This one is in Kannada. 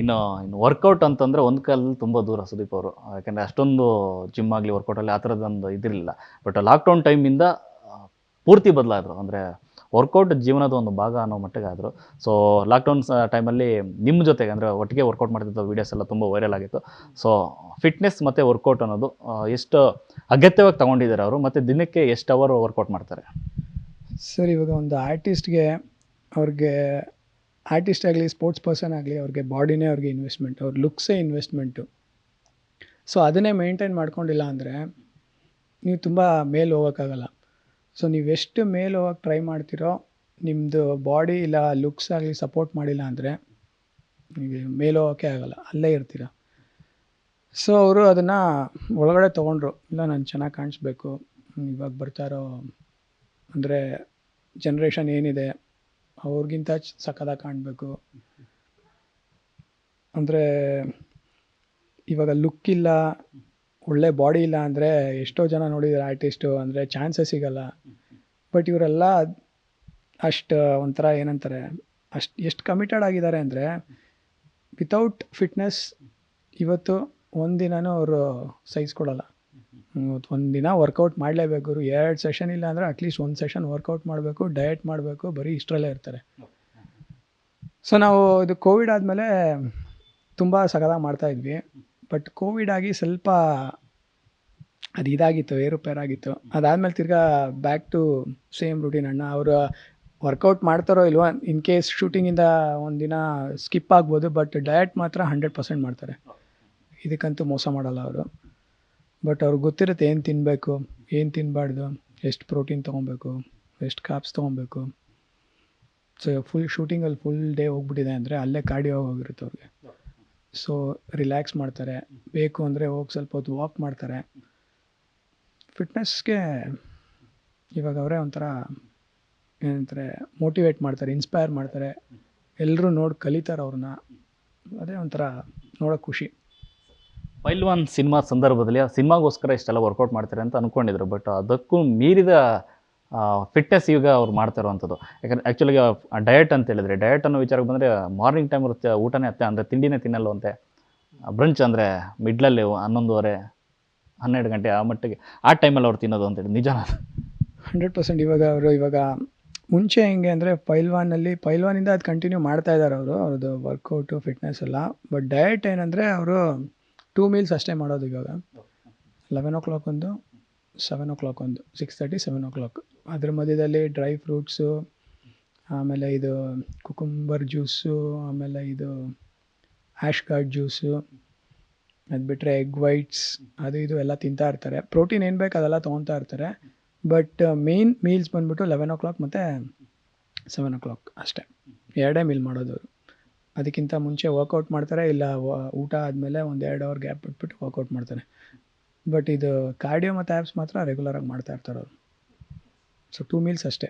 ಇನ್ನು ವರ್ಕೌಟ್ ಅಂತಂದರೆ ಒಂದು ಕಾಲದಲ್ಲಿ ತುಂಬ ದೂರ ಸುದೀಪ್ ಅವರು. ಯಾಕಂದರೆ ಅಷ್ಟೊಂದು ಜಿಮ್ ಆಗಲಿ ವರ್ಕೌಟಲ್ಲಿ ಆ ಥರದ್ದೊಂದು ಇದಿರಲಿಲ್ಲ. ಬಟ್ ಲಾಕ್ಡೌನ್ ಟೈಮಿಂದ ಪೂರ್ತಿ ಬದಲಾದರು. ಅಂದರೆ ವರ್ಕೌಟ್ ಜೀವನದ ಒಂದು ಭಾಗ ಅನ್ನೋ ಮಟ್ಟಿಗೆ ಆದರು. ಸೊ ಲಾಕ್ಡೌನ್ ಟೈಮಲ್ಲಿ ನಿಮ್ಮ ಜೊತೆಗೆ ಅಂದರೆ ಒಟ್ಟಿಗೆ ವರ್ಕೌಟ್ ಮಾಡ್ತಿದ್ದ ವೀಡಿಯೋಸ್ ಎಲ್ಲ ತುಂಬ ವೈರಲ್ ಆಗಿತ್ತು. ಸೊ ಫಿಟ್ನೆಸ್ ಮತ್ತು ವರ್ಕೌಟ್ ಅನ್ನೋದು ಎಷ್ಟು ಅಗತ್ಯವಾಗಿ ತಗೊಂಡಿದ್ದಾರೆ ಅವರು, ಮತ್ತು ದಿನಕ್ಕೆ ಎಷ್ಟು ಅವರ್ ವರ್ಕೌಟ್ ಮಾಡ್ತಾರೆ? ಸರ್, ಇವಾಗ ಒಂದು ಆರ್ಟಿಸ್ಟ್ಗೆ ಅವ್ರಿಗೆ ಆರ್ಟಿಸ್ಟ್ ಆಗಲಿ ಸ್ಪೋರ್ಟ್ಸ್ ಪರ್ಸನ್ ಆಗಲಿ ಅವ್ರಿಗೆ ಬಾಡಿನೇ ಅವ್ರಿಗೆ ಇನ್ವೆಸ್ಟ್ಮೆಂಟ್, ಅವ್ರ ಲುಕ್ಸೇ ಇನ್ವೆಸ್ಟ್ಮೆಂಟು. ಸೊ ಅದನ್ನೇ ಮೇಂಟೈನ್ ಮಾಡ್ಕೊಂಡಿಲ್ಲ ಅಂದರೆ ನೀವು ತುಂಬ ಮೇಲೆ ಹೋಗೋಕ್ಕಾಗಲ್ಲ. ಸೊ ನೀವೆಷ್ಟು ಮೇಲೆ ಹೋಗೋಕ್ಕೆ ಟ್ರೈ ಮಾಡ್ತೀರೋ, ನಿಮ್ಮದು ಬಾಡಿ ಇಲ್ಲ ಲುಕ್ಸ್ ಆಗಲಿ ಸಪೋರ್ಟ್ ಮಾಡಿಲ್ಲ ಅಂದರೆ ನೀವು ಮೇಲೆ ಹೋಗೋಕ್ಕೆ ಆಗಲ್ಲ, ಅಲ್ಲೇ ಇರ್ತೀರ. ಸೊ ಅವರು ಅದನ್ನು ಒಳಗಡೆ ತೊಗೊಂಡ್ರು. ಇಲ್ಲ, ನಾನು ಚೆನ್ನಾಗಿ ಕಾಣಿಸ್ಬೇಕು, ಇವಾಗ ಬರ್ತಾ ಇರೋ ಅಂದರೆ ಜನ್ರೇಷನ್ ಏನಿದೆ ಅವ್ರಿಗಿಂತ ಸಖತ್ತಾಗಿ ಕಾಣಬೇಕು. ಅಂದರೆ ಇವಾಗ ಲುಕ್ ಇಲ್ಲ, ಒಳ್ಳೆ ಬಾಡಿ ಇಲ್ಲ ಅಂದರೆ ಎಷ್ಟೋ ಜನ ನೋಡಿದ್ದಾರೆ ಆರ್ಟಿಸ್ಟು, ಅಂದರೆ ಚಾನ್ಸಸ್ ಸಿಗಲ್ಲ. ಬಟ್ ಇವರೆಲ್ಲ ಅಷ್ಟು ಒಂಥರ ಏನಂತಾರೆ, ಎಷ್ಟು ಕಮಿಟೆಡ್ ಆಗಿದ್ದಾರೆ ಅಂದರೆ ವಿತೌಟ್ ಫಿಟ್ನೆಸ್ ಇವತ್ತು ಒಂದಿನನೂ ಅವರು ಸಹಿಸ್ಕೊಡಲ್ಲ. ಒಂದು ದಿನ ವರ್ಕೌಟ್ ಮಾಡಲೇಬೇಕು. 2 ಸೆಷನ್ ಇಲ್ಲ ಅಂದರೆ ಅಟ್ಲೀಸ್ಟ್ 1 ಸೆಷನ್ ವರ್ಕೌಟ್ ಮಾಡಬೇಕು, ಡಯಟ್ ಮಾಡಬೇಕು, ಬರೀ ಇಷ್ಟರಲ್ಲೇ ಇರ್ತಾರೆ. ಸೊ ನಾವು ಇದು ಕೋವಿಡ್ ಆದಮೇಲೆ ತುಂಬ ಸಖತ್ತಾಗಿ ಮಾಡ್ತಾಯಿದ್ವಿ. ಬಟ್ ಕೋವಿಡ್ ಆಗಿ ಸ್ವಲ್ಪ ಅದು ಇದಾಗಿತ್ತು, ಏರುಪೇರಾಗಿತ್ತು. ಅದಾದಮೇಲೆ ತಿರ್ಗಾ ಬ್ಯಾಕ್ ಟು ಸೇಮ್ ರೂಟೀನ್. ಅಣ್ಣ ಅವರು ವರ್ಕೌಟ್ ಮಾಡ್ತಾರೋ ಇಲ್ವೋ, ಇನ್ ಕೇಸ್ ಶೂಟಿಂಗಿಂದ ಒಂದಿನ ಸ್ಕಿಪ್ ಆಗ್ಬೋದು, ಬಟ್ ಡಯಟ್ ಮಾತ್ರ 100% ಮಾಡ್ತಾರೆ. ಇದಕ್ಕಂತೂ ಮೋಸ ಮಾಡಲ್ಲ ಅವರು. ಬಟ್ ಅವ್ರಿಗೆ ಗೊತ್ತಿರುತ್ತೆ ಏನು ತಿನ್ನಬೇಕು, ಏನು ತಿನ್ನಬಾರ್ದು, ಎಷ್ಟು ಪ್ರೋಟೀನ್ ತೊಗೊಬೇಕು, ಎಷ್ಟು ಕಾರ್ಬ್ಸ್ ತೊಗೊಬೇಕು. ಸೊ ಶೂಟಿಂಗಲ್ಲಿ ಫುಲ್ ಡೇ ಹೋಗ್ಬಿಟ್ಟಿದೆ ಅಂದರೆ ಅಲ್ಲೇ ಕಾರ್ಡಿಯೋ ಹೋಗಿರುತ್ತೆ ಅವ್ರಿಗೆ. ಸೊ ರಿಲ್ಯಾಕ್ಸ್ ಮಾಡ್ತಾರೆ, ಬೇಕು ಅಂದರೆ ಹೋಗಿ ಸ್ವಲ್ಪ ಹೊತ್ತು ವಾಕ್ ಮಾಡ್ತಾರೆ. ಫಿಟ್ನೆಸ್ಗೆ ಇವಾಗ ಅವರೇ ಒಂಥರ ಏನಂತಾರೆ, ಮೋಟಿವೇಟ್ ಮಾಡ್ತಾರೆ, ಇನ್ಸ್ಪೈರ್ ಮಾಡ್ತಾರೆ. ಎಲ್ಲರೂ ನೋಡಿ ಕಲಿತಾರೆ ಅವ್ರನ್ನ. ಅದೇ ಒಂಥರ ನೋಡೋಕೆ ಖುಷಿ. ಪೈಲ್ವಾನ್ ಸಿನಿಮಾ ಸಂದರ್ಭದಲ್ಲಿ ಆ ಸಿನಿಮಾಗೋಸ್ಕರ ಇಷ್ಟೆಲ್ಲ ವರ್ಕೌಟ್ ಮಾಡ್ತಾರೆ ಅಂತ ಅಂದ್ಕೊಂಡಿದ್ರು. ಬಟ್ ಅದಕ್ಕೂ ಮೀರಿದ ಫಿಟ್ನೆಸ್ ಈಗ ಅವ್ರು ಮಾಡ್ತಾ ಇರುವಂಥದ್ದು. ಯಾಕಂದರೆ ಆ್ಯಕ್ಚುಲಿಗೆ ಡಯಟ್ ಅಂತ ಹೇಳಿದರೆ, ಡಯಟ್ ಅನ್ನೋ ವಿಚಾರಕ್ಕೆ ಬಂದರೆ ಮಾರ್ನಿಂಗ್ ಟೈಮ್ ಇರುತ್ತೆ, ಊಟನೇ ಅಂದರೆ ತಿಂಡಿನೇ ತಿನ್ನಲ್ವಂತೆ. ಬ್ರಂಚ್ ಅಂದರೆ ಮಿಡ್ಲಲ್ಲಿ 11:30 12 ಗಂಟೆ ಆ ಮಟ್ಟಿಗೆ ಆ ಟೈಮಲ್ಲಿ ಅವ್ರು ತಿನ್ನೋದು ಅಂತೇಳಿ ನಿಜಾನ? 100%. ಇವಾಗ ಮುಂಚೆ ಹೆಂಗೆ ಅಂದರೆ ಪೈಲ್ವಾನಿಂದ ಅದು ಕಂಟಿನ್ಯೂ ಮಾಡ್ತಾ ಇದ್ದಾರೆ ಅವರು, ಅವ್ರದ್ದು ವರ್ಕೌಟು ಫಿಟ್ನೆಸ್ ಎಲ್ಲ. ಬಟ್ ಡಯಟ್ ಏನಂದರೆ ಅವರು 2 ಮೀಲ್ಸ್ ಅಷ್ಟೇ ಮಾಡೋದು. ಇವಾಗ 11 o'clock ಒಂದು, 7 o'clock ಒಂದು, 6:30 7 o'clock. ಅದ್ರ ಮಧ್ಯದಲ್ಲಿ ಡ್ರೈ ಫ್ರೂಟ್ಸು, ಆಮೇಲೆ ಇದು ಕುಕುಂಬರ್ ಜ್ಯೂಸು, ಆಮೇಲೆ ಇದು ಆ್ಯಶ್ ಗಾರ್ಡ್ ಜ್ಯೂಸು, ಅದು ಬಿಟ್ಟರೆ ಎಗ್ ವೈಟ್ಸ್, ಅದು ಇದು ಎಲ್ಲ ತಿಂತಾ ಇರ್ತಾರೆ. ಪ್ರೋಟೀನ್ ಏನು ಬೇಕು ಅದೆಲ್ಲ ತೊಗೊತಾ ಇರ್ತಾರೆ. ಬಟ್ ಮೇನ್ ಮೀಲ್ಸ್ ಬಂದುಬಿಟ್ಟು 11 o'clock ಮತ್ತು 7 o'clock ಅಷ್ಟೇ. 2 ಮೀಲ್ ಮಾಡೋದು ಅವರು. ಅದಕ್ಕಿಂತ ಮುಂಚೆ ವರ್ಕೌಟ್ ಮಾಡ್ತಾರೆ, ಇಲ್ಲ ಊಟ ಆದಮೇಲೆ 1-2 ಅವರ್ ಗ್ಯಾಪ್ ಬಿಟ್ಬಿಟ್ಟು ವರ್ಕೌಟ್ ಮಾಡ್ತಾರೆ. ಬಟ್ ಇದು ಕಾರ್ಡಿಯೋ ಮತ್ತು ಆ್ಯಪ್ಸ್ ಮಾತ್ರ ರೆಗ್ಯುಲರಾಗಿ ಮಾಡ್ತಾ ಇರ್ತಾರೆ ಅವರು. ಸೊ 2 ಮೀಲ್ಸ್ ಅಷ್ಟೇ.